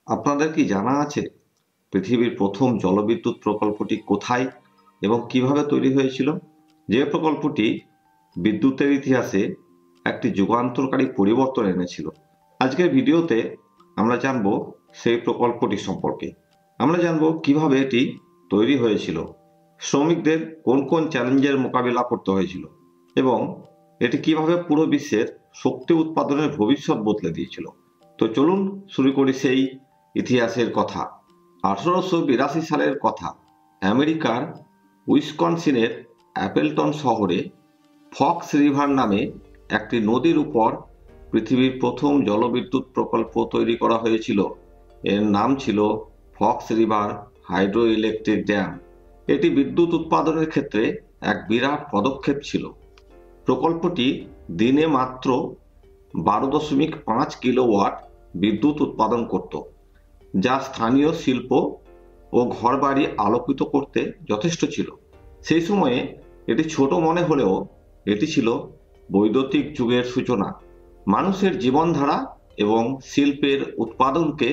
আপনাদের কি জানা আছে পৃথিবীর প্রথম জলবিদ্যুৎ প্রকল্পটি কোথায় এবং কিভাবে তৈরি হয়েছিল? যে প্রকল্পটি বিদ্যুতের ইতিহাসে একটি যুগান্তকারী পরিবর্তন এনেছিল। আজকের ভিডিওতে আমরা জানব সেই প্রকল্পটি সম্পর্কে। আমরা জানব কিভাবে এটি তৈরি হয়েছিল, শ্রমিকদের কোন কোন চ্যালেঞ্জের মোকাবিলা করতে হয়েছিল এবং এটি কিভাবে পুরো বিশ্বের শক্তি উৎপাদনের ভবিষ্যৎ বদলে দিয়েছিল। তো চলুন শুরু করি সেই ইতিহাসের কথা। 1882 সালের কথা। আমেরিকার উইসকনসিনের অ্যাপেলটন শহরে ফক্স রিভার নামে একটি নদীর উপর পৃথিবীর প্রথম জলবিদ্যুৎ প্রকল্প তৈরি করা হয়েছিল। এর নাম ছিল Fox River hydroelectric dam. এটি বিদ্যুৎ উৎপাদনের ক্ষেত্রে এক বিরাট পদক্ষেপ ছিল। প্রকল্পটি দিনে মাত্র 12.5 কিলোওয়াট বিদ্যুৎ উৎপাদন করত, যা স্থানীয় শিল্প ও ঘরবাড়ি আলোকিত করতে যথেষ্ট ছিল। সেই সময়ে এটি ছোট মনে হলেও এটি ছিল বৈদ্যুতিক যুগের সূচনা। মানুষের জীবনধারা এবং শিল্পের উৎপাদনকে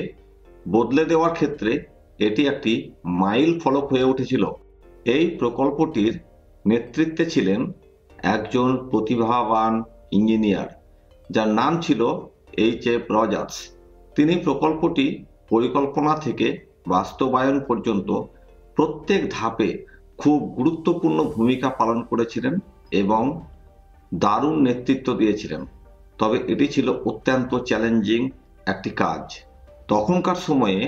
বদলে দেওয়ার ক্ষেত্রে এটি একটি মাইল ফলক হয়ে উঠেছিল। এই প্রকল্পটির নেতৃত্বে ছিলেন একজন প্রতিভাবান ইঞ্জিনিয়ার, যার নাম ছিল H.F. রজার্স। তিনি প্রকল্পটি পরিকল্পনা থেকে বাস্তবায়ন পর্যন্ত প্রত্যেক ধাপে খুব গুরুত্বপূর্ণ ভূমিকা পালন করেছিলেন এবং দারুণ নেতৃত্ব দিয়েছিলেন। তবে এটি ছিল অত্যন্ত চ্যালেঞ্জিং একটি কাজ। তখনকার সময়ে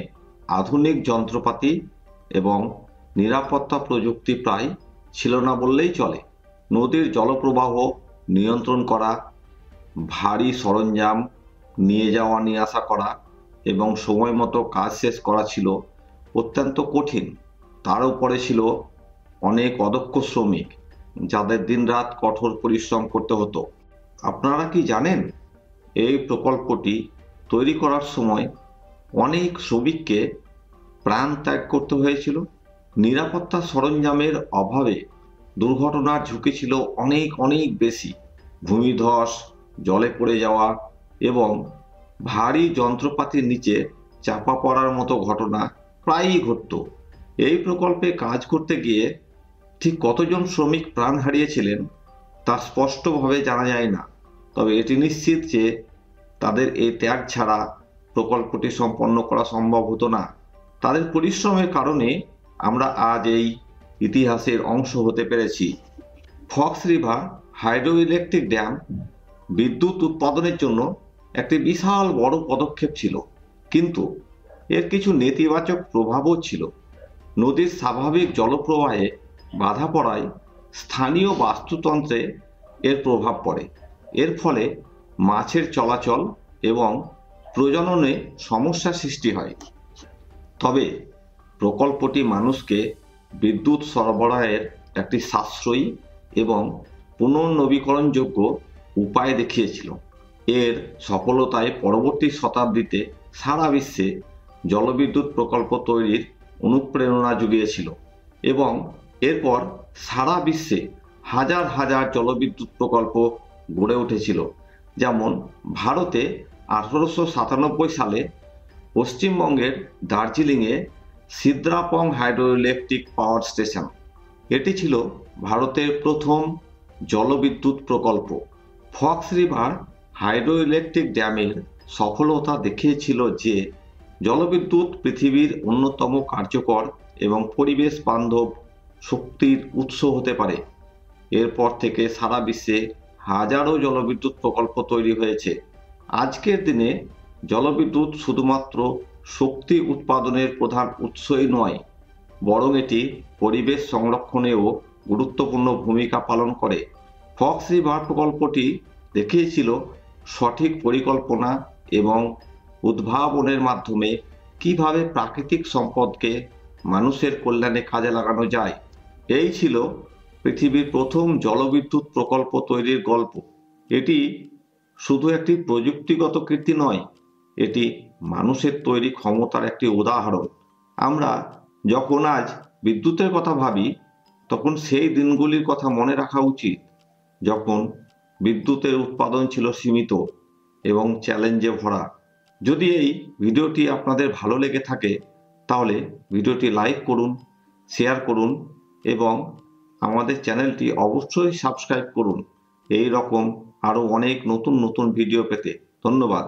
আধুনিক যন্ত্রপাতি এবং নিরাপত্তা প্রযুক্তি প্রায় ছিল না বললেই চলে। নদীর জলপ্রবাহ নিয়ন্ত্রণ করা, ভারী সরঞ্জাম নিয়ে যাওয়া নিয়ে আসা করা এবং সময় মতো কাজ শেষ করা ছিল অত্যন্ত কঠিন। তার উপরে ছিল অনেক অদক্ষ শ্রমিক, যাদের দিনরাত কঠোর পরিশ্রম করতে হতো। আপনারা কি জানেন এই প্রকল্পটি তৈরি করার সময় অনেক শ্রমিককে প্রাণ ত্যাগ করতে হয়েছিল? নিরাপত্তা সরঞ্জামের অভাবে দুর্ঘটনার ঝুঁকি ছিল অনেক অনেক বেশি। ভূমিধস, জলে পড়ে যাওয়া এবং ভারী যন্ত্রপাতির নিচে চাপা পড়ার মতো ঘটনা প্রায়ই ঘটত। এই প্রকল্পে কাজ করতে গিয়ে ঠিক কতজন শ্রমিক প্রাণ হারিয়েছিলেন তা স্পষ্টভাবে জানা যায় না, তবে এটি নিশ্চিত যে তাদের এই ত্যাগ ছাড়া প্রকল্পটি সম্পন্ন করা সম্ভব হতো না। তাদের পরিশ্রমের কারণে আমরা আজ এই ইতিহাসের অংশ হতে পেরেছি। Fox River hydroelectric dam বিদ্যুৎ উৎপাদনের জন্য একটি বিশাল বড় পদক্ষেপ ছিল, কিন্তু এর কিছু নেতিবাচক প্রভাবও ছিল। নদীর স্বাভাবিক জলপ্রবাহে বাধা পড়ায় স্থানীয় বাস্তুতন্ত্রে এর প্রভাব পড়ে। এর ফলে মাছের চলাচল এবং প্রজননে সমস্যা সৃষ্টি হয়। তবে প্রকল্পটি মানুষকে বিদ্যুৎ সরবরাহের একটি সাশ্রয়ী এবং পুনর্নবীকরণযোগ্য উপায় দেখিয়েছিল। এর সফলতায় পরবর্তী শতাব্দীতে সারা বিশ্বে জলবিদ্যুৎ প্রকল্প তৈরির অনুপ্রেরণা জুগিয়েছিল এবং এরপর সারা বিশ্বে হাজার হাজার জলবিদ্যুৎ প্রকল্প গড়ে উঠেছিল। যেমন ভারতে 1897 সালে পশ্চিমবঙ্গের দার্জিলিংয়ে Sidrapong hydro electric power station. এটি ছিল ভারতের প্রথম জলবিদ্যুৎ প্রকল্প। ফক্স রিভার হাইড্রো ইলেকট্রিক ড্যামের সফলতা দেখিয়েছিল যে জলবিদ্যুৎ পৃথিবীর অন্যতম কার্যকর এবং পরিবেশ বান্ধব শক্তির উৎস হতে পারে। এরপর থেকে সারা বিশ্বে হাজারো জলবিদ্যুৎ প্রকল্প তৈরি হয়েছে। আজকের দিনে জলবিদ্যুৎ শুধুমাত্র শক্তি উৎপাদনের প্রধান উৎসই নয়, বরং এটি পরিবেশ সংরক্ষণেও গুরুত্বপূর্ণ ভূমিকা পালন করে। ফক্স রিভার প্রকল্পটি দেখিয়েছিল সঠিক পরিকল্পনা এবং উদ্ভাবনের মাধ্যমে কিভাবে প্রাকৃতিক সম্পদকে মানুষের কল্যাণে কাজে লাগানো যায়। এই ছিল পৃথিবীর প্রথম জলবিদ্যুৎ প্রকল্প তৈরির গল্প। এটি শুধু একটি প্রযুক্তিগত কীর্তি নয়, এটি মানুষের তৈরি ক্ষমতার একটি উদাহরণ। আমরা যখন আজ বিদ্যুতের কথা ভাবি, তখন সেই দিনগুলির কথা মনে রাখা উচিত যখন বিদ্যুতের উৎপাদন ছিল সীমিত এবং চ্যালেঞ্জে ভরা। যদি এই ভিডিওটি আপনাদের ভালো লেগে থাকে তাহলে ভিডিওটি লাইক করুন, শেয়ার করুন এবং আমাদের চ্যানেলটি অবশ্যই সাবস্ক্রাইব করুন এই রকম আরো অনেক নতুন নতুন ভিডিও পেতে। ধন্যবাদ।